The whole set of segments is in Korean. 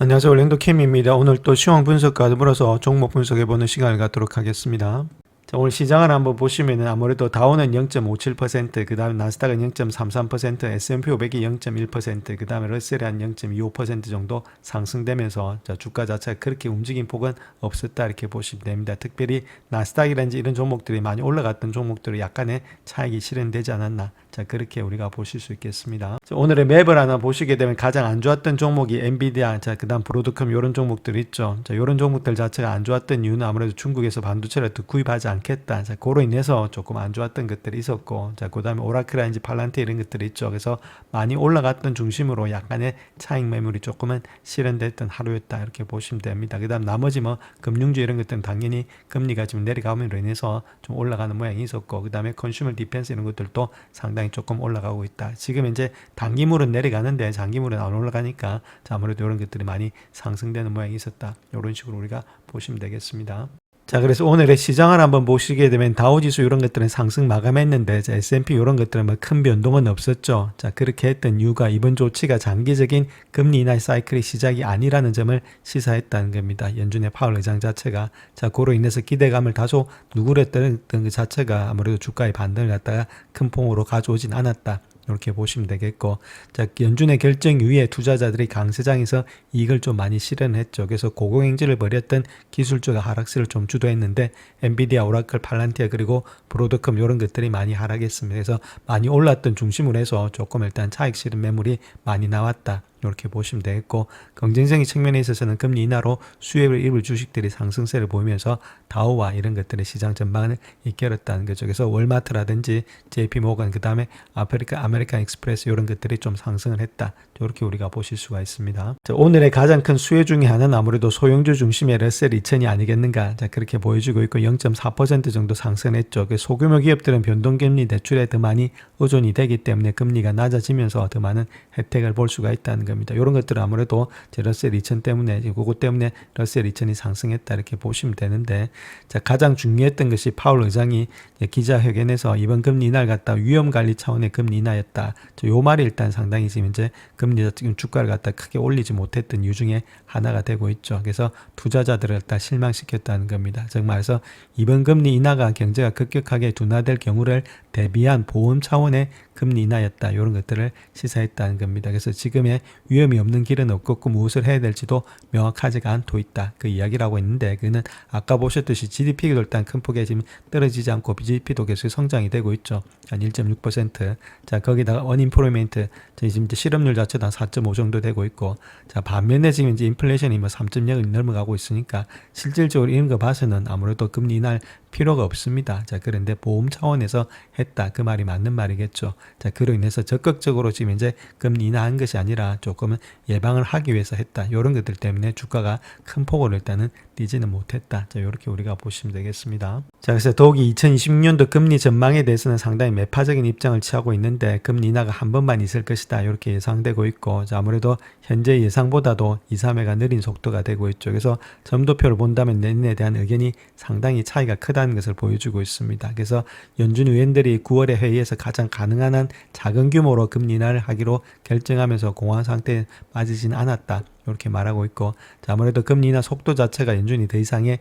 안녕하세요. 랭도캠입니다. 오늘 또 시황 분석과 더불어서 종목 분석해보는 시간을 갖도록 하겠습니다. 자, 오늘 시장을 한번 보시면은 아무래도 다우는 0.57%, 그 다음에 나스닥은 0.33%, S&P 500이 0.1%, 그 다음에 러셀이 한 0.25% 정도 상승되면서 자, 주가 자체가 그렇게 움직임 폭은 없었다 이렇게 보시면 됩니다. 특별히 나스닥이라든지 이런 종목들이 많이 올라갔던 종목들이 약간의 차익이 실현되지 않았나, 자, 그렇게 우리가 보실 수 있겠습니다. 자, 오늘의 맵을 하나 보시게 되면 가장 안 좋았던 종목이 엔비디아, 자, 그 다음 브로드컴 이런 종목들이 있죠. 자, 이런 종목들 자체가 안 좋았던 이유는 아무래도 중국에서 반도체를 또 구입하지 않겠다. 자, 그로 인해서 조금 안 좋았던 것들이 있었고, 자, 그 다음에 오라클이라든지 팔란테 이런 것들이 있죠. 그래서 많이 올라갔던 중심으로 약간의 차익 매물이 조금은 실현됐던 하루였다 이렇게 보시면 됩니다. 그 다음 나머지 뭐 금융주 이런 것들은 당연히 금리가 지금 내려감으로 인해서 좀 올라가는 모양이 있었고, 그 다음에 컨슈머 디펜스 이런 것들도 상당히 조금 올라가고 있다. 지금 이제 단기물은 내려가는데 장기물은 안 올라가니까 자, 아무래도 이런 것들이 많이 상승되는 모양이 있었다. 이런 식으로 우리가 보시면 되겠습니다. 자, 그래서 오늘의 시장을 한번 보시게 되면 다우지수 이런 것들은 상승 마감했는데, 자, S&P 이런 것들은 뭐 큰 변동은 없었죠. 자, 그렇게 했던 이유가 이번 조치가 장기적인 금리 인하 사이클의 시작이 아니라는 점을 시사했다는 겁니다. 연준의 파월 의장 자체가. 자, 그로 인해서 기대감을 다소 누그렸던 그 자체가 아무래도 주가의 반등을 갖다가 큰 폭으로 가져오진 않았다. 이렇게 보시면 되겠고, 자, 연준의 결정 이후에 투자자들이 강세장에서 이익을 좀 많이 실현했죠. 그래서 고공행진을 벌였던 기술주가 하락세를 좀 주도했는데, 엔비디아, 오라클, 팔란티아 그리고 브로드컴 이런 것들이 많이 하락했습니다. 그래서 많이 올랐던 중심으로 해서 조금 일단 차익 실현 매물이 많이 나왔다. 이렇게 보시면 되겠고, 경쟁적인 측면에 있어서는 금리 인하로 수혜를 입을 주식들이 상승세를 보이면서 다우와 이런 것들의 시장 전망을 이끌었다는 거죠. 그래서 월마트라든지 JP 모건, 그 다음에 아메리칸 익스프레스 이런 것들이 좀 상승을 했다. 이렇게 우리가 보실 수가 있습니다. 자, 오늘의 가장 큰 수혜 중에 하나는 아무래도 소형주 중심의 러셀 2000이 아니겠는가, 자, 그렇게 보여지고 있고 0.4% 정도 상승했죠. 소규모 기업들은 변동금리 대출에 더 많이 의존이 되기 때문에 금리가 낮아지면서 더 많은 혜택을 볼 수가 있다는 겁니다. 이런 것들은 아무래도 러셀 2000 때문에, 그것 때문에 러셀 2000이 상승했다 이렇게 보시면 되는데, 자, 가장 중요했던 것이 파월 의장이 기자회견에서 이번 금리 인하를 갖다 위험 관리 차원의 금리 인하였다. 요 말이 일단 상당히 지금 이제 금리 지금 주가를 갖다 크게 올리지 못했던 이유 중에 하나가 되고 있죠. 그래서 투자자들을 갖다 실망시켰다는 겁니다. 즉 말해서 이번 금리 인하가 경제가 급격하게 둔화될 경우를 대비한 보험 차원의 금리 인하였다. 이런 것들을 시사했다는 겁니다. 그래서 지금의 위험이 없는 길은 없고 무엇을 해야 될지도 명확하지가 않고 있다. 그 이야기를 하고 있는데, 그는 아까 보셨듯이 GDP도 일단 큰 폭에 지금 떨어지지 않고 GDP도 계속 성장이 되고 있죠. 한 1.6%. 자, 거기다가 언임플로이먼트, 지금 실업률 자체도 한 4.5 정도 되고 있고, 자, 반면에 지금 이제 인플레이션이 뭐 3.0을 넘어가고 있으니까 실질적으로 이런 거 봐서는 아무래도 금리 인하할 필요가 없습니다. 자, 그런데 보험 차원에서 했다. 그 말이 맞는 말이겠죠. 자, 그로 인해서 적극적으로 지금 이제 금리 인하한 것이 아니라 조금은 예방을 하기 위해서 했다. 이런 것들 때문에 주가가 큰 폭으로 일단은 뛰지는 못했다. 자, 이렇게 우리가 보시면 되겠습니다. 자, 그래서 더욱이 2026년도 금리 전망에 대해서는 상당히 매파적인 입장을 취하고 있는데, 금리 인하가 한 번만 있을 것이다. 이렇게 예상되고 있고, 자, 아무래도 현재 예상보다도 2, 3회가 느린 속도가 되고 있죠. 그래서 점도표를 본다면 내년에 대한 의견이 상당히 차이가 크다는 것을 보여주고 있습니다. 그래서 연준 의원들이 9월에 회의에서 가장 가능한 한 작은 규모로 금리 인하를 하기로 결정하면서 공황 상태에 빠지진 않았다. 이렇게 말하고 있고, 자, 아무래도 금리 인하 속도 자체가 연준이 더 이상의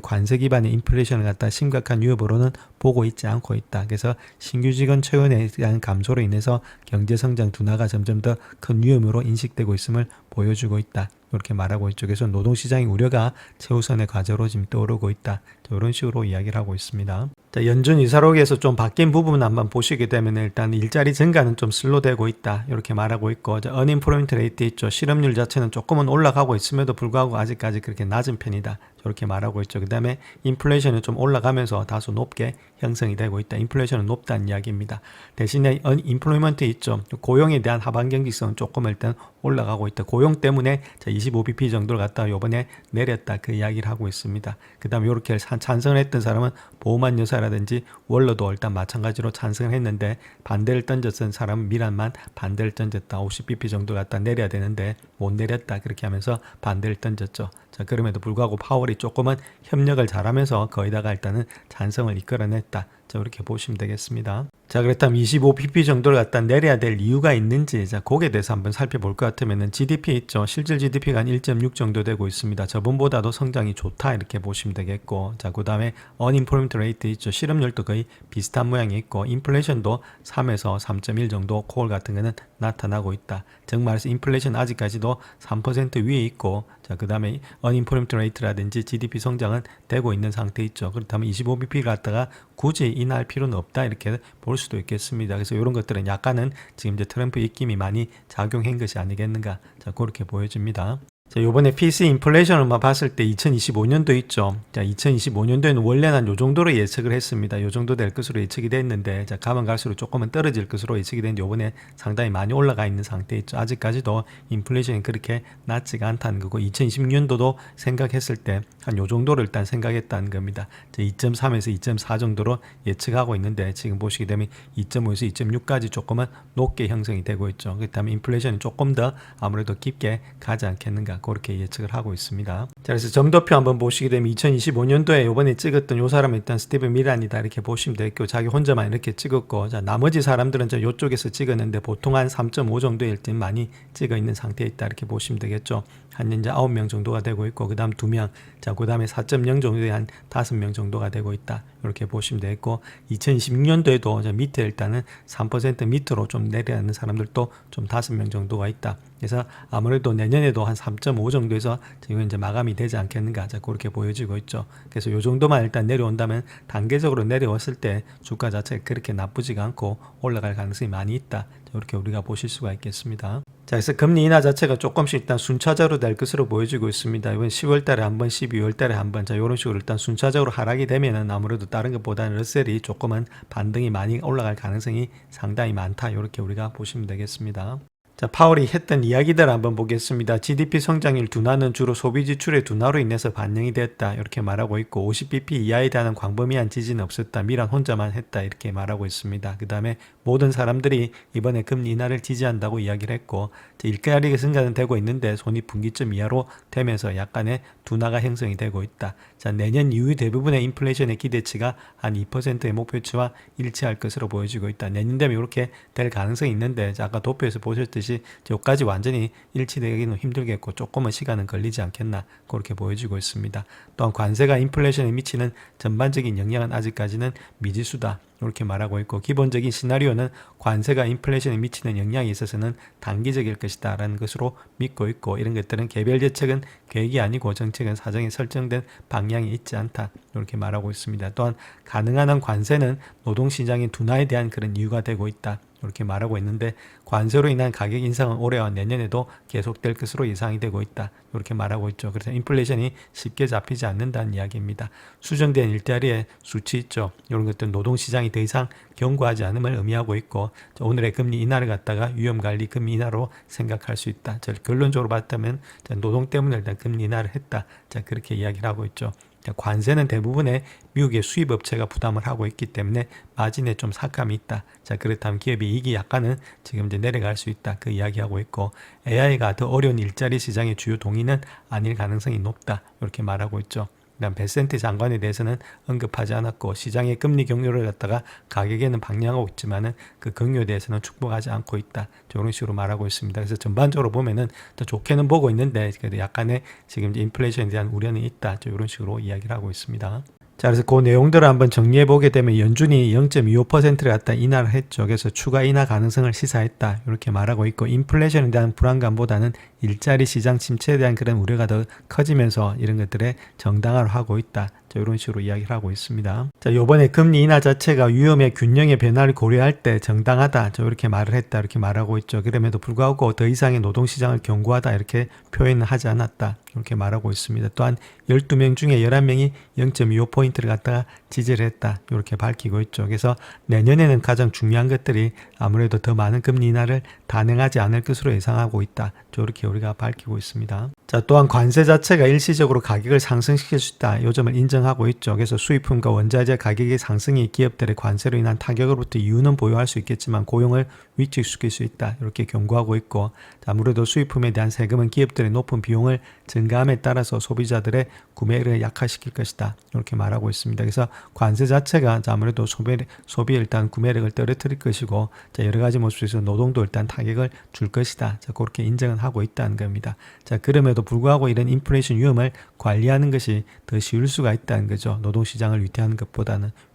관세 기반의 인플레이션을 갖다 심각한 위협으로는 보고 있지 않고 있다. 그래서 신규 직원 채용에 대한 감소로 인해서 경제 성장 둔화가 점점 더 큰 위험으로 인식되고 있음을 보여주고 있다. 이렇게 말하고 있죠. 그래서 노동시장의 우려가 최우선의 과제로 지금 떠오르고 있다. 이런 식으로 이야기를 하고 있습니다. 자, 연준 의사록에서 좀 바뀐 부분을 한번 보시게 되면 일단 일자리 증가는 좀 슬로되고 있다. 이렇게 말하고 있고, 언임플로이먼트 레이트 있죠. 실업률 자체는 조금은 올라가고 있음에도 불구하고 아직까지 그렇게 낮은 편이다. 저렇게 말하고 있죠. 그 다음에 인플레이션은 좀 올라가면서 다소 높게 형성이 되고 있다. 인플레이션은 높다는 이야기입니다. 대신에 인플로이먼트 있죠. 고용에 대한 하반 경직성은 조금 일단 올라가고 있다. 고용 때문에 25bp 정도를 갖다가 요번에 내렸다. 그 이야기를 하고 있습니다. 그 다음에 이렇게 찬성을 했던 사람은 보험한 여사라든지 원로도 일단 마찬가지로 찬성을 했는데, 반대를 던졌던 사람은 미란만 반대를 던졌다. 50bp 정도 갖다 내려야 되는데 못 내렸다. 그렇게 하면서 반대를 던졌죠. 자, 그럼에도 불구하고 파월이 조금은 협력을 잘하면서 거의다가 일단은 찬성을 이끌어냈다. 자, 이렇게 보시면 되겠습니다. 자, 그렇다면 25pp 정도를 갖다 내려야 될 이유가 있는지, 자, 거기에 대해서 한번 살펴볼 것 같으면은 GDP 있죠. 실질 GDP가 한 1.6 정도 되고 있습니다. 저번보다도 성장이 좋다 이렇게 보시면 되겠고, 자, 그 다음에 unemployment rate 있죠. 실업률도 거의 비슷한 모양이 있고, 인플레이션도 3에서 3.1 정도 콜 같은 거는 나타나고 있다. 즉 말해서 인플레이션 아직까지도 3% 위에 있고, 자, 그 다음에 unemployment rate라든지 GDP 성장은 되고 있는 상태 있죠. 그렇다면 25bp 갖다가 굳이 인하할 필요는 없다 이렇게 볼 수도 있겠습니다. 그래서 이런 것들은 약간은 지금 이제 트럼프 입김이 많이 작용한 것이 아니겠는가, 자, 그렇게 보여집니다. 자, 요번에 PC 인플레이션을 봤을 때 2025년도 있죠. 자, 2025년도에는 원래는 요 정도로 예측을 했습니다. 요 정도 될 것으로 예측이 됐는데, 자, 가면 갈수록 조금은 떨어질 것으로 예측이 됐는데, 요번에 상당히 많이 올라가 있는 상태 있죠. 아직까지도 인플레이션이 그렇게 낮지가 않다는 거고, 2026년도도 생각했을 때 한 요 정도를 일단 생각했다는 겁니다. 2.3에서 2.4 정도로 예측하고 있는데, 지금 보시게 되면 2.5에서 2.6까지 조금은 높게 형성이 되고 있죠. 그렇다면 인플레이션이 조금 더 아무래도 깊게 가지 않겠는가, 그렇게 예측을 하고 있습니다. 자, 그래서 점도표 한번 보시게 되면 2025년도에 요번에 찍었던 요 사람은 일단 스티븐 미란이다 이렇게 보시면 되겠고, 자기 혼자만 이렇게 찍었고, 자, 나머지 사람들은 저 요쪽에서 찍었는데 보통 한 3.5 정도일 때 많이 찍어 있는 상태에 있다 이렇게 보시면 되겠죠. 한 이제 9명 정도가 되고 있고, 그 다음 2명, 자, 그 다음에 4.0 정도에 한 5명 정도가 되고 있다 이렇게 보시면 되겠고, 2026년도에도 저 밑에 일단은 3% 밑으로 좀 내려가는 사람들도 좀 5명 정도가 있다. 그래서 아무래도 내년에도 한 3.5 정도에서 지금 이제 마감이 되지 않겠는가, 자, 그렇게 보여지고 있죠. 그래서 요 정도만 일단 내려온다면 단계적으로 내려왔을 때 주가 자체가 그렇게 나쁘지가 않고 올라갈 가능성이 많이 있다, 이렇게 우리가 보실 수가 있겠습니다. 자, 그래서 금리 인하 자체가 조금씩 일단 순차적으로 될 것으로 보여지고 있습니다. 이번 10월 달에 한 번, 12월 달에 한 번, 자, 이런 식으로 일단 순차적으로 하락이 되면은 아무래도 다른 것보다는 러셀이 조금은 반등이 많이 올라갈 가능성이 상당히 많다, 이렇게 우리가 보시면 되겠습니다. 자, 파월이 했던 이야기들 한번 보겠습니다. GDP 성장률 둔화는 주로 소비 지출의 둔화로 인해서 반영이 됐다 이렇게 말하고 있고, 50bp 이하에 대한 광범위한 지지는 없었다. 미란 혼자만 했다 이렇게 말하고 있습니다. 그 다음에 모든 사람들이 이번에 금리 인하를 지지한다고 이야기를 했고, 일가리 증가는 되고 있는데 손익분기점 이하로 되면서 약간의 둔화가 형성이 되고 있다. 자, 내년 이후 대부분의 인플레이션의 기대치가 한 2%의 목표치와 일치할 것으로 보여지고 있다. 내년 되면 이렇게 될 가능성이 있는데, 자, 아까 도표에서 보셨듯이 여기까지 완전히 일치되기는 힘들겠고 조금은 시간은 걸리지 않겠나, 그렇게 보여지고 있습니다. 또한 관세가 인플레이션에 미치는 전반적인 영향은 아직까지는 미지수다 이렇게 말하고 있고, 기본적인 시나리오는 관세가 인플레이션에 미치는 영향에 있어서는 단기적일 것이다 라는 것으로 믿고 있고, 이런 것들은 개별 대책은 계획이 아니고 정책은 사정에 설정된 방향이 있지 않다 이렇게 말하고 있습니다. 또한 가능한 한 관세는 노동시장의 둔화에 대한 그런 이유가 되고 있다 이렇게 말하고 있는데, 관세로 인한 가격 인상은 올해와 내년에도 계속될 것으로 예상이 되고 있다 이렇게 말하고 있죠. 그래서 인플레이션이 쉽게 잡히지 않는다는 이야기입니다. 수정된 일자리의 수치 있죠. 이런 것들은 노동시장이 더 이상 견고하지 않음을 의미하고 있고, 오늘의 금리 인하를 갖다가 위험관리 금리 인하로 생각할 수 있다. 결론적으로 봤다면 노동 때문에 일단 금리 인하를 했다, 자, 그렇게 이야기를 하고 있죠. 관세는 대부분의 미국의 수입업체가 부담을 하고 있기 때문에 마진에 좀 삭감이 있다. 자, 그렇다면 기업의 이익이 약간은 지금 이제 내려갈 수 있다, 그 이야기하고 있고, AI가 더 어려운 일자리 시장의 주요 동인은 아닐 가능성이 높다 이렇게 말하고 있죠. 그다음 베센트 장관에 대해서는 언급하지 않았고, 시장의 금리 경로를 갖다가 가격에는 방향하고 있지만은 그 경로에 대해서는 축복하지 않고 있다, 이런 식으로 말하고 있습니다. 그래서 전반적으로 보면은 더 좋게는 보고 있는데 그래도 약간의 지금 이제 인플레이션에 대한 우려는 있다, 이런 식으로 이야기를 하고 있습니다. 자, 그래서 그 내용들을 한번 정리해 보게 되면, 연준이 0.25%를 갖다 인하를 했죠. 그래서 추가 인하 가능성을 시사했다 이렇게 말하고 있고, 인플레이션에 대한 불안감보다는 일자리 시장 침체에 대한 그런 우려가 더 커지면서 이런 것들에 정당화를 하고 있다, 자, 이런 식으로 이야기를 하고 있습니다. 자, 요번에 금리 인하 자체가 위험의 균형의 변화를 고려할 때 정당하다, 자, 이렇게 말을 했다 이렇게 말하고 있죠. 그럼에도 불구하고 더 이상의 노동시장을 견고하다 이렇게 표현을 하지 않았다 이렇게 말하고 있습니다. 또한 12명 중에 11명이 0.25포인트를 갖다가 지지를 했다 이렇게 밝히고 있죠. 그래서 내년에는 가장 중요한 것들이 아무래도 더 많은 금리 인하를 단행하지 않을 것으로 예상하고 있다, 이렇게 우리가 밝히고 있습니다. 자, 또한 관세 자체가 일시적으로 가격을 상승시킬 수 있다. 이 점을 인정하고 있죠. 그래서 수입품과 원자재 가격의 상승이 기업들의 관세로 인한 타격으로부터 이유는 보유할 수 있겠지만 고용을 위축시킬 수 있다. 이렇게 경고하고 있고, 아무래도 수입품에 대한 세금은 기업들의 높은 비용을 증가함에 따라서 소비자들의 구매를 약화시킬 것이다. 이렇게 말하고 있습니다. 그래서 관세 자체가 아무래도 소비에 일단 구매력을 떨어뜨릴 것이고, 자, 여러 가지 모습에서 노동도 일단 타격을 줄 것이다. 자, 그렇게 인정은 하고 있다는 겁니다. 자, 그럼에도 불구하고 이런 인플레이션 위험을 관리하는 것이 더 쉬울 수가 있다는 거죠. 노동시장을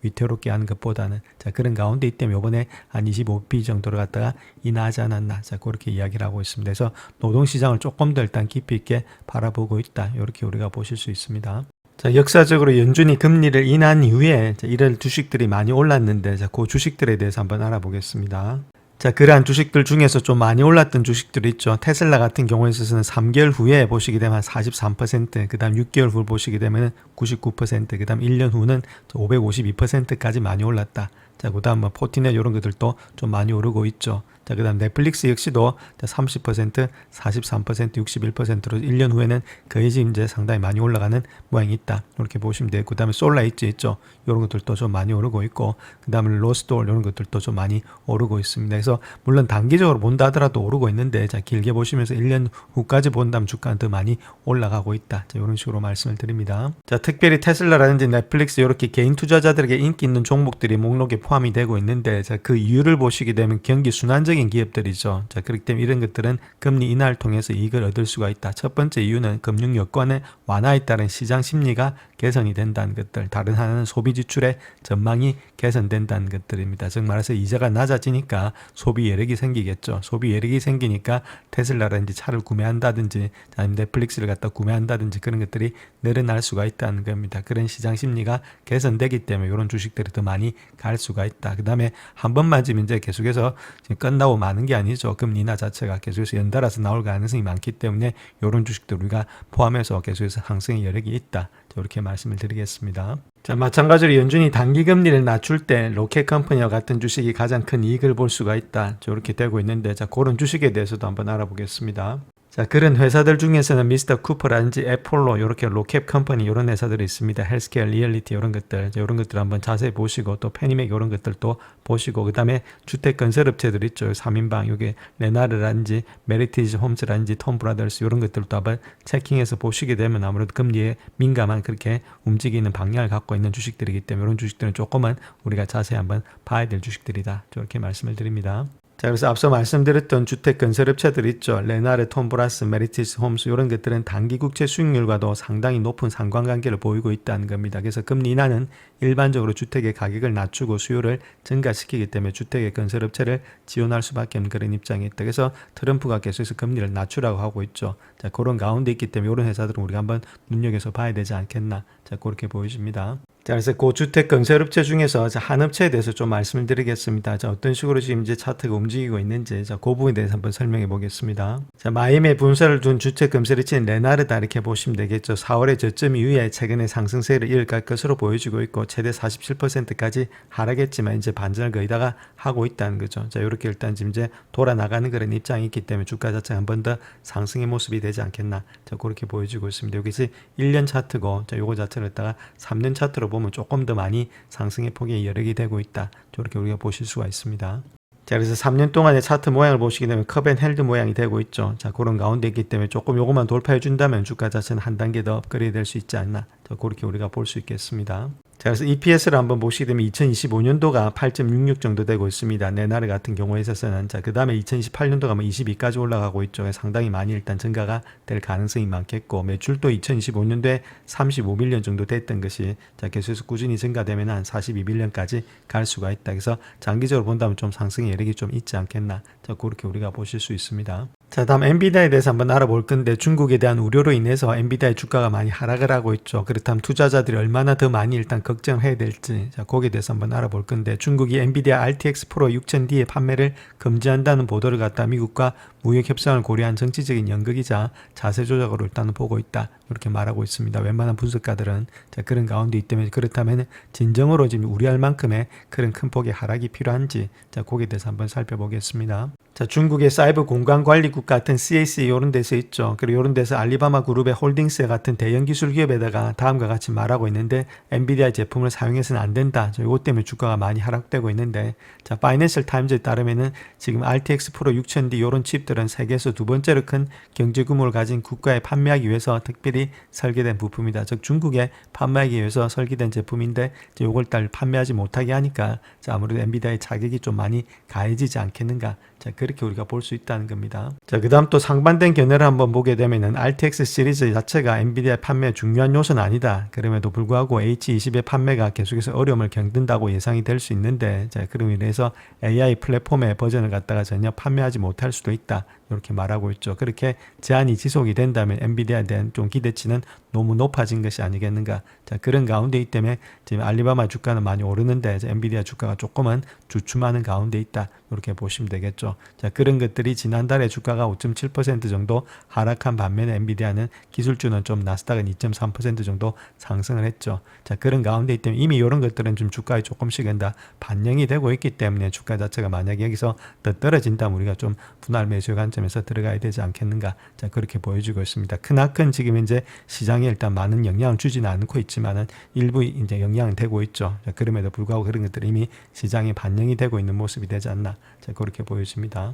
위태롭게 하는 것보다는. 자, 그런 가운데 있기 때문에 이번에 한 25p 정도를 갖다가 인하하지 않았나. 자, 그렇게 이야기를 하고 있습니다. 그래서 노동시장을 조금 더 일단 깊이 있게 바라보고 있다. 이렇게 우리가 보실 수 있습니다. 자, 역사적으로 연준이 금리를 인한 이후에 이런 주식들이 많이 올랐는데, 자, 그 주식들에 대해서 한번 알아보겠습니다. 자, 그러한 주식들 중에서 좀 많이 올랐던 주식들이 있죠. 테슬라 같은 경우에 있어서는 3개월 후에 보시게 되면 43%, 그 다음 6개월 후 보시게 되면 99%, 그 다음 1년 후는 552%까지 많이 올랐다. 자, 그 다음 포티넷 이런 것들도 좀 많이 오르고 있죠. 자, 그 다음 넷플릭스 역시도 30%, 43%, 61%로 1년 후에는 거의 지금 이제 상당히 많이 올라가는 모양이 있다. 이렇게 보시면 돼요. 그 다음에 솔라 있죠. 이런 것들도 좀 많이 오르고 있고, 그 다음에 로스톨 이런 것들도 좀 많이 오르고 있습니다. 그래서 물론 단기적으로 본다 하더라도 오르고 있는데, 자, 길게 보시면서 1년 후까지 본다면 주가는 더 많이 올라가고 있다. 자, 이런 식으로 말씀을 드립니다. 자, 특별히 테슬라라든지 넷플릭스 이렇게 개인 투자자들에게 인기 있는 종목들이 목록에 포함이 되고 있는데, 자, 그 이유를 보시게 되면 경기 순환적인 기업들이죠. 자, 그렇기 때문에 이런 것들은 금리 인하를 통해서 이익을 얻을 수가 있다. 첫 번째 이유는 금융 여건의 완화에 따른 시장 심리가 개선이 된다는 것들. 다른 하나는 소비 지출의 전망이 개선된다는 것들입니다. 즉 말해서 이자가 낮아지니까 소비 여력이 생기겠죠. 소비 여력이 생기니까 테슬라라든지 차를 구매한다든지 아니면 넷플릭스를 갖다 구매한다든지 그런 것들이 늘어날 수가 있다는 겁니다. 그런 시장 심리가 개선되기 때문에 이런 주식들이 더 많이 갈 수가 있다. 그 다음에 한 번만 지금 이제 계속해서 지금 끝나고 마는 게 아니죠. 금리 인하 자체가 계속해서 연달아서 나올 가능성이 많기 때문에 이런 주식들 우리가 포함해서 계속해서 상승의 여력이 있다. 이렇게 말씀을 드리겠습니다. 자, 마찬가지로 연준이 단기 금리를 낮출 때 로켓 컴퍼니와 같은 주식이 가장 큰 이익을 볼 수가 있다. 이렇게 되고 있는데, 자, 그런 주식에 대해서도 한번 알아보겠습니다. 자, 그런 회사들 중에서는 미스터 쿠퍼라든지 애폴로 이렇게 로켓 컴퍼니 이런 회사들이 있습니다. 헬스케어, 리얼리티 이런 것들, 이런 것들 한번 자세히 보시고 또 페니맥 이런 것들도 보시고, 그 다음에 주택 건설 업체들 있죠. 3인방 요게 레나르라든지 메리티지 홈스라든지 톰 브라더스 이런 것들도 한번 체킹해서 보시게 되면 아무래도 금리에 민감한 그렇게 움직이는 방향을 갖고 있는 주식들이기 때문에 이런 주식들은 조금은 우리가 자세히 한번 봐야 될 주식들이다. 이렇게 말씀을 드립니다. 자, 그래서 앞서 말씀드렸던 주택 건설업체들 있죠. 레나르, 톰브라스, 메리티스 홈스 이런 것들은 단기 국채 수익률과도 상당히 높은 상관관계를 보이고 있다는 겁니다. 그래서 금리 인하는 일반적으로 주택의 가격을 낮추고 수요를 증가시키기 때문에 주택의 건설업체를 지원할 수밖에 없는 그런 입장이 있다. 그래서 트럼프가 계속해서 금리를 낮추라고 하고 있죠. 자, 그런 가운데 있기 때문에 이런 회사들은 우리가 한번 눈여겨서 봐야 되지 않겠나. 자, 그렇게 보여집니다. 자, 그래서 고주택 건설업체 중에서 한 업체에 대해서 좀 말씀을 드리겠습니다. 자, 어떤 식으로 지금 이제 차트가 움직이고 있는지, 자, 그 부분에 대해서 한번 설명해 보겠습니다. 자, 마이애미에 본사를 둔 주택 건설업체인 레나르다 이렇게 보시면 되겠죠. 4월의 저점 이후에 최근에 상승세를 이어갈 것으로 보여지고 있고, 최대 47%까지 하락했지만 이제 반전을 거의 다가 하고 있다는 거죠. 자, 이렇게 일단 지금 이제 돌아나가는 그런 입장이 있기 때문에 주가 자체가 한 번 더 상승의 모습이 되지 않겠나. 자, 그렇게 보여지고 있습니다. 여기서 1년 차트고, 자, 요거 자체를 갖다가 3년 차트로 보면 조금 더 많이 상승의 폭이 여력이 되고 있다. 저렇게 우리가 보실 수가 있습니다. 자, 그래서 3년 동안의 차트 모양을 보시게 되면 컵앤헬드 모양이 되고 있죠. 자, 그런 가운데 있기 때문에 조금 요것만 돌파해 준다면 주가 자체는 한 단계 더 업그레이드 될 수 있지 않나. 자, 그렇게 우리가 볼 수 있겠습니다. 자, 그래서 EPS를 한번 보시게 되면 2025년도가 8.66 정도 되고 있습니다. 네나르 같은 경우에 있어서는. 자, 그 다음에 2028년도가 22까지 올라가고 있죠. 상당히 많이 일단 증가가 될 가능성이 많겠고, 매출도 2025년도에 35밀리언 정도 됐던 것이, 자, 계속해서 꾸준히 증가되면 한 42밀리언까지 갈 수가 있다. 그래서 장기적으로 본다면 좀 상승의 여력이 좀 있지 않겠나. 자, 그렇게 우리가 보실 수 있습니다. 자, 다음 엔비디아에 대해서 한번 알아볼 건데, 중국에 대한 우려로 인해서 엔비디아의 주가가 많이 하락을 하고 있죠. 그렇다면 투자자들이 얼마나 더 많이 일단 걱정해야 될지, 자, 거기에 대해서 한번 알아볼 건데, 중국이 엔비디아 RTX 프로 6000D의 판매를 금지한다는 보도를 갖다 미국과 무역 협상을 고려한 정치적인 연극이자 자세 조작으로 일단은 보고 있다. 이렇게 말하고 있습니다. 웬만한 분석가들은 자, 그런 가운데 있기 때문에 그렇다면 진정으로 지금 우려할 만큼의 그런 큰 폭의 하락이 필요한지 자, 거기에 대해서 한번 살펴보겠습니다. 자, 중국의 사이버 공간 관리국 같은 CAC 이런 데서 있죠. 그리고 이런 데서 알리바마 그룹의 홀딩스 같은 대형 기술 기업에다가 다음과 같이 말하고 있는데 엔비디아 제품을 사용해서는 안 된다. 이것 때문에 주가가 많이 하락되고 있는데 자, 파이낸셜 타임즈에 따르면은 지금 RTX 프로 6000D 이런 칩들은 세계에서 두 번째로 큰 경제 규모를 가진 국가에 판매하기 위해서 특별히 설계된 부품이다. 즉 중국에 판매하기 위해서 설계된 제품인데 이걸 달 판매하지 못하게 하니까 자, 아무래도 엔비디아의 자격이 좀 많이 가해지지 않겠는가. 자, 그렇게 우리가 볼 수 있다는 겁니다. 자, 그 다음 또 상반된 견해를 한번 보게 되면은 RTX 시리즈 자체가 엔비디아 판매 중요한 요소는 아니다. 그럼에도 불구하고 H20의 판매가 계속해서 어려움을 겪는다고 예상이 될 수 있는데, 자, 그럼 이래서 AI 플랫폼의 버전을 갖다가 전혀 판매하지 못할 수도 있다. 이렇게 말하고 있죠. 그렇게 제한이 지속이 된다면 엔비디아에 대한 좀 기대치는 너무 높아진 것이 아니겠는가. 자, 그런 가운데 있기 때문에 지금 알리바마 주가는 많이 오르는데 엔비디아 주가가 조금은 주춤하는 가운데 있다. 이렇게 보시면 되겠죠. 자, 그런 것들이 지난달에 주가가 5.7% 정도 하락한 반면에 엔비디아는 기술주는 좀 나스닥은 2.3% 정도 상승을 했죠. 자, 그런 가운데 있기 때문에 이미 이런 것들은 좀 주가에 조금씩 다 반영이 되고 있기 때문에 주가 자체가 만약에 여기서 더 떨어진다면 우리가 좀 분할 매수 관점에서 들어가야 되지 않겠는가. 자, 그렇게 보여주고 있습니다. 크나큰 지금 이제 시장에 일단 많은 영향을 주지는 않고 있지만은 일부 이제 영향이 되고 있죠. 자, 그럼에도 불구하고 그런 것들이 이미 시장에 반영이 되고 있는 모습이 되지 않나. 자, 그렇게 보여집니다.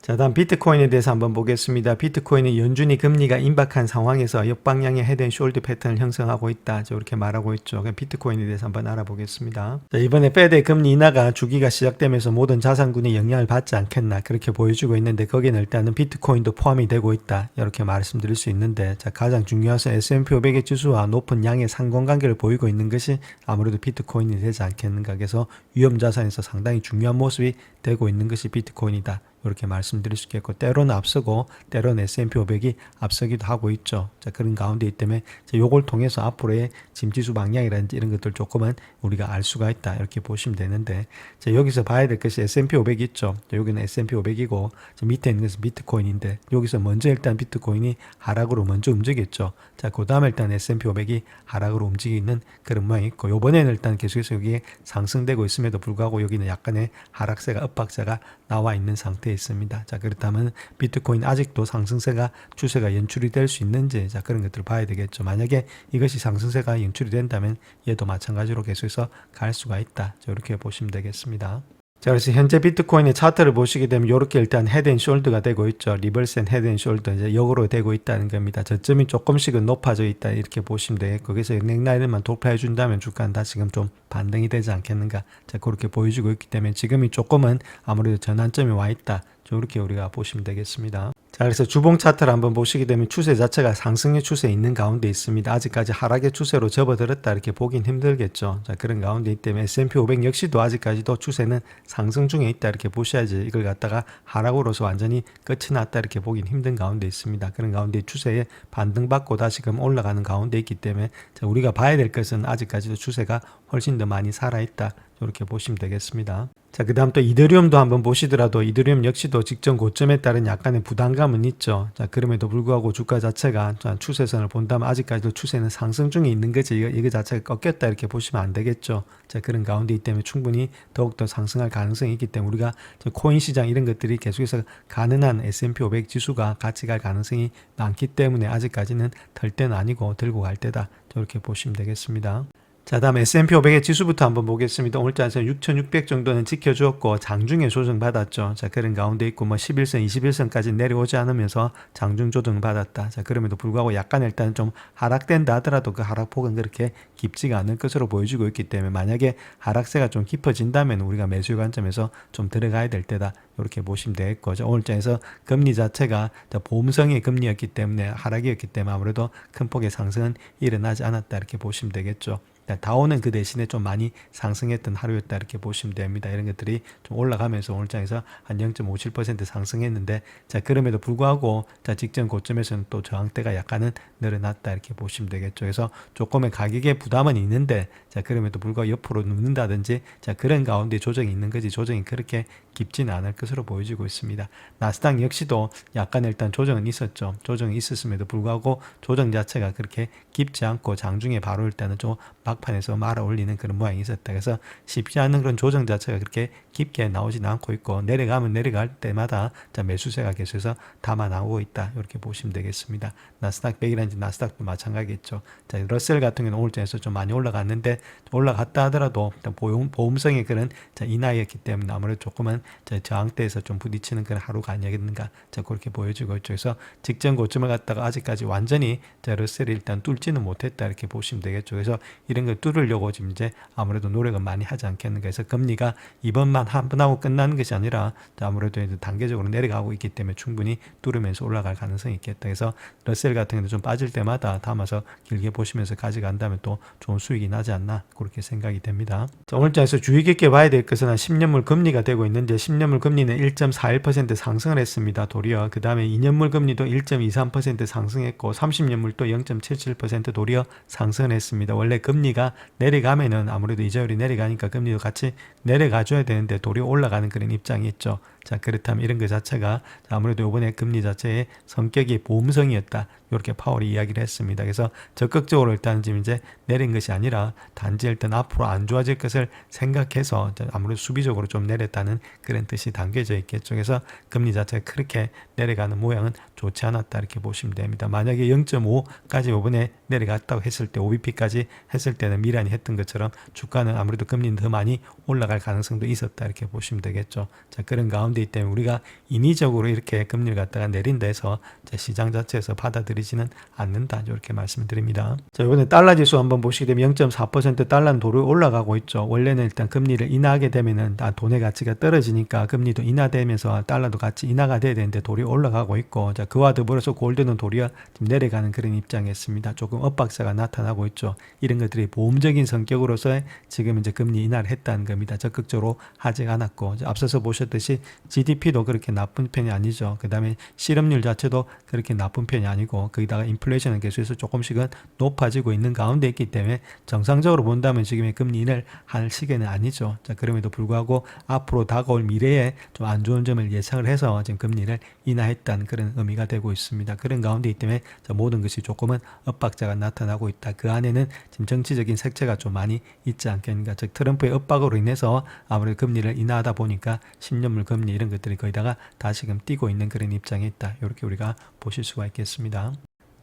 자, 다음 비트코인에 대해서 한번 보겠습니다. 비트코인은 연준이 금리가 임박한 상황에서 역방향의 헤드앤숄더 패턴을 형성하고 있다. 이렇게 말하고 있죠. 비트코인에 대해서 한번 알아보겠습니다. 자, 이번에 페드의 금리 인하가 주기가 시작되면서 모든 자산군이 영향을 받지 않겠나 그렇게 보여주고 있는데 거기는 일단은 비트코인도 포함이 되고 있다. 이렇게 말씀드릴 수 있는데 자, 가장 중요한 것은 S&P 500의 지수와 높은 양의 상관관계를 보이고 있는 것이 아무래도 비트코인이 되지 않겠는가. 그래서 위험자산에서 상당히 중요한 모습이 되고 있는 것이 비트코인이다. 이렇게 말씀드릴 수 있겠고 때로는 앞서고 때로는 S&P 500이 앞서기도 하고 있죠. 자, 그런 가운데 있기 때문에 요걸 통해서 앞으로의 지수 방향이라든지 이런 것들 조금은 우리가 알 수가 있다. 이렇게 보시면 되는데 자, 여기서 봐야 될 것이 S&P 500이 있죠. 여기는 S&P 500이고 밑에 있는 것은 비트코인인데 여기서 먼저 일단 비트코인이 하락으로 먼저 움직였죠. 자, 그 다음에 일단 S&P 500이 하락으로 움직이는 그런 모양이 있고 요번에는 일단 계속해서 여기에 상승되고 있음에도 불구하고 여기는 약간의 하락세가 엇박자가 나와 있는 상태에 있습니다. 자, 그렇다면 비트코인 아직도 상승세가 추세가 연출이 될 수 있는지 자, 그런 것들을 봐야 되겠죠. 만약에 이것이 상승세가 연출이 된다면 얘도 마찬가지로 계속해서 갈 수가 있다. 자, 이렇게 보시면 되겠습니다. 자, 그래서 현재 비트코인의 차트를 보시게 되면 이렇게 일단 헤드앤숄더가 되고 있죠. 리버스 앤 헤드앤숄더 이제 역으로 되고 있다는 겁니다. 저점이 조금씩은 높아져 있다 이렇게 보시면 되겠고 거기서 넥라인만 돌파해 준다면 주가는 다시금 좀 반등이 되지 않겠는가. 자, 그렇게 보여주고 있기 때문에 지금이 조금은 아무래도 전환점이 와 있다. 이렇게 우리가 보시면 되겠습니다. 자, 그래서 주봉 차트를 한번 보시게 되면 추세 자체가 상승의 추세에 있는 가운데 있습니다. 아직까지 하락의 추세로 접어들었다 이렇게 보긴 힘들겠죠. 자, 그런 가운데 있기 때문에 S&P 500 역시도 아직까지도 추세는 상승 중에 있다 이렇게 보셔야지 이걸 갖다가 하락으로서 완전히 끝이 났다 이렇게 보긴 힘든 가운데 있습니다. 그런 가운데 추세에 반등받고 다시금 올라가는 가운데 있기 때문에 자, 우리가 봐야 될 것은 아직까지도 추세가 훨씬 더 많이 살아있다. 이렇게 보시면 되겠습니다. 자, 그 다음 또 이더리움도 한번 보시더라도 이더리움 역시도 직전 고점에 따른 약간의 부담감은 있죠. 자, 그럼에도 불구하고 주가 자체가 추세선을 본다면 아직까지도 추세는 상승 중에 있는 거지 이거 자체가 꺾였다 이렇게 보시면 안 되겠죠. 자, 그런 가운데 때문에 충분히 더욱더 상승할 가능성이 있기 때문에 우리가 코인 시장 이런 것들이 계속해서 가능한 S&P 500 지수가 같이 갈 가능성이 많기 때문에 아직까지는 들 때는 아니고 들고 갈 때다. 저렇게 보시면 되겠습니다. 자, 다음 S&P 500의 지수부터 한번 보겠습니다. 오늘자에서 6,600 정도는 지켜주었고 장중에 조정받았죠. 자, 그런 가운데 있고 11선, 21선까지 내려오지 않으면서 장중 조정 받았다. 자, 그럼에도 불구하고 약간 일단 좀 하락된다 하더라도 그 하락폭은 그렇게 깊지가 않을 것으로 보여지고 있기 때문에 만약에 하락세가 좀 깊어진다면 우리가 매수 관점에서 좀 들어가야 될 때다. 이렇게 보시면 되겠고 오늘장에서 금리 자체가 보험성의 금리였기 때문에 하락이었기 때문에 아무래도 큰 폭의 상승은 일어나지 않았다. 이렇게 보시면 되겠죠. 다우는 그 대신에 좀 많이 상승했던 하루였다 이렇게 보시면 됩니다. 이런 것들이 좀 올라가면서 오늘장에서 한 0.57% 상승했는데 자, 그럼에도 불구하고 자, 직전 고점에서는 또 저항대가 약간은 늘어났다 이렇게 보시면 되겠죠. 그래서 조금의 가격의 부담은 있는데 자, 그럼에도 불구하고 옆으로 눕는다든지 자, 그런 가운데 조정이 있는 거지 조정이 그렇게 깊지는 않을 것으로 보여지고 있습니다. 나스닥 역시도 약간 일단 조정은 있었죠. 조정이 있었음에도 불구하고 조정 자체가 그렇게 깊지 않고 장중에 바로 일단은 좀 막판에서 말아 올리는 그런 모양이 있었다. 그래서 쉽지 않은 그런 조정 자체가 그렇게 깊게 나오지는 않고 있고, 내려가면 내려갈 때마다 매수세가 계속해서 담아 나오고 있다. 이렇게 보시면 되겠습니다. 나스닥 100이라든지 나스닥도 마찬가지겠죠. 자, 러셀 같은 경우는 오늘장에서 좀 많이 올라갔는데, 올라갔다 하더라도 보험성의 그런 인하였기 때문에 아무래도 조금은 저항대에서 좀 부딪히는 그런 하루가 아니겠는가, 그렇게 보여지고 있죠. 그래서 직전 고점을 갖다가 아직까지 완전히 러셀이 일단 뚫지는 못했다, 이렇게 보시면 되겠죠. 그래서 이런 걸 뚫으려고 지금 이제 아무래도 노력을 많이 하지 않겠는가. 그래서 금리가 이번만 한 번 하고 끝나는 것이 아니라 아무래도 단계적으로 내려가고 있기 때문에 충분히 뚫으면서 올라갈 가능성이 있겠다. 그래서 러셀 같은 경우도 좀 빠질 때마다 담아서 길게 보시면서 가져간다면 또 좋은 수익이 나지 않나, 그렇게 생각이 됩니다. 자, 오늘장에서 주의 깊게 봐야 될 것은 10년물 금리가 되고 있는데, 10년물 금리는 1.41% 상승을 했습니다. 도리어 그 다음에 2년물 금리도 1.23% 상승했고, 30년물도 0.77% 도리어 상승을 했습니다. 원래 금리가 내려가면은 아무래도 이자율이 내려가니까 금리도 같이 내려가줘야 되는데 도리어 올라가는 그런 입장이 있죠. 자, 그렇다면 이런 것 자체가 아무래도 이번에 금리 자체의 성격이 보험성이었다, 이렇게 파월이 이야기를 했습니다. 그래서 적극적으로 일단 지금 이제 내린 것이 아니라 단지 일단 앞으로 안 좋아질 것을 생각해서 아무래도 수비적으로 좀 내렸다는 그런 뜻이 담겨져 있겠죠. 그래서 금리 자체가 그렇게 내려가는 모양은 좋지 않았다, 이렇게 보시면 됩니다. 만약에 0.5까지 이번에 내려갔다고 했을 때, 5bp까지 했을 때는 미란이 했던 것처럼 주가는 아무래도 금리는 더 많이 올라갈 가능성도 있었다, 이렇게 보시면 되겠죠. 자, 그런 가운데 때문에 우리가 인위적으로 이렇게 금리를 갖다가 내린다 해서 시장 자체에서 받아들이지는 않는다, 이렇게 말씀드립니다. 자, 이번에 달러 지수 한번 보시게 되면 0.4% 달러는 도로 올라가고 있죠. 원래는 일단 금리를 인하하게 되면은 돈의 가치가 떨어지니까 금리도 인하되면서 달러도 같이 인하가 돼야 되는데 도리어 올라가고 있고, 자, 그와 더불어서 골드는 도리어 지금 내려가는 그런 입장이었습니다. 조금 엇박자가 나타나고 있죠. 이런 것들이 보험적인 성격으로서 지금 이제 금리 인하를 했다는 겁니다. 적극적으로 하지 않았고, 앞서서 보셨듯이 GDP도 그렇게 나쁜 편이 아니죠. 그 다음에 실업률 자체도 그렇게 나쁜 편이 아니고, 거기다가 인플레이션은 계속해서 조금씩은 높아지고 있는 가운데 있기 때문에 정상적으로 본다면 지금의 금리 인하를 할 시기는 아니죠. 자, 그럼에도 불구하고 앞으로 다가올 미래에 좀 안 좋은 점을 예상을 해서 지금 금리를 인하했다는 그런 의미가 되고 있습니다. 그런 가운데 있기 때문에 모든 것이 조금은 엇박자가 나타나고 있다. 그 안에는 지금 정치적인 색채가 좀 많이 있지 않겠는가. 즉 트럼프의 엇박으로 인해서 아무래도 금리를 인하하다 보니까 10년물 금리 이런 것들이 거기다가 다시금 뛰고 있는 그런 입장에 있다, 이렇게 우리가 보실 수가 있겠습니다.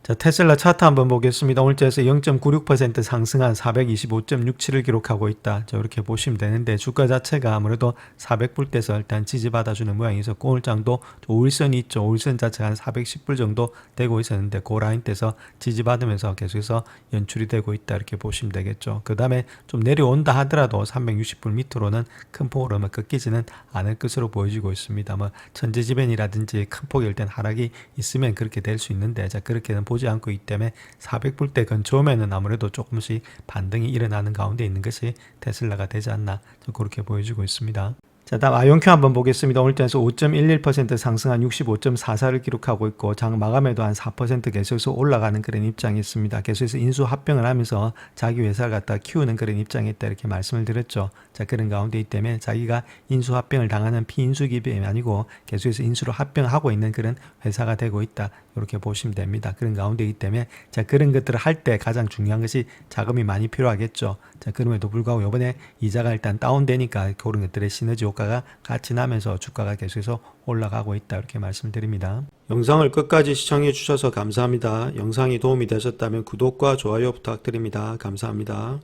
자, 테슬라 차트 한번 보겠습니다. 오늘자에서 0.96% 상승한 425.67을 기록하고 있다. 자, 이렇게 보시면 되는데, 주가 자체가 아무래도 400불대에서 일단 지지받아주는 모양이 있었고, 오늘장도 5일선이 있죠. 5일선 자체가 한 410불 정도 되고 있었는데, 그 라인대에서 지지받으면서 계속해서 연출이 되고 있다, 이렇게 보시면 되겠죠. 그 다음에 좀 내려온다 하더라도 360불 밑으로는 큰 폭으로 꺾이지는 않을 것으로 보여지고 있습니다. 뭐 천재지변이라든지 큰 폭의 일단 하락이 있으면 그렇게 될 수 있는데, 자, 그렇게는 보지 않고 있기 때문에 400불대 근처 오면은 아무래도 조금씩 반등이 일어나는 가운데 있는 것이 테슬라가 되지 않나, 그렇게 보여지고 있습니다. 자, 다음 아이온큐 한번 보겠습니다. 오늘장에서 5.11% 상승한 65.44를 기록하고 있고, 장 마감에도 한 4% 계속해서 올라가는 그런 입장이 있습니다. 계속해서 인수 합병을 하면서 자기 회사를 갖다 키우는 그런 입장이 있다, 이렇게 말씀을 드렸죠. 자, 그런 가운데 있기 때문에 자기가 인수 합병을 당하는 피인수 기업이 아니고 계속해서 인수로 합병하고 있는 그런 회사가 되고 있다, 이렇게 보시면 됩니다. 그런 가운데이기 때문에 자, 그런 것들을 할 때 가장 중요한 것이 자금이 많이 필요하겠죠. 자, 그럼에도 불구하고 이번에 이자가 일단 다운되니까 그런 것들의 시너지 효과가 같이 나면서 주가가 계속해서 올라가고 있다, 이렇게 말씀드립니다. 영상을 끝까지 시청해 주셔서 감사합니다. 영상이 도움이 되셨다면 구독과 좋아요 부탁드립니다. 감사합니다.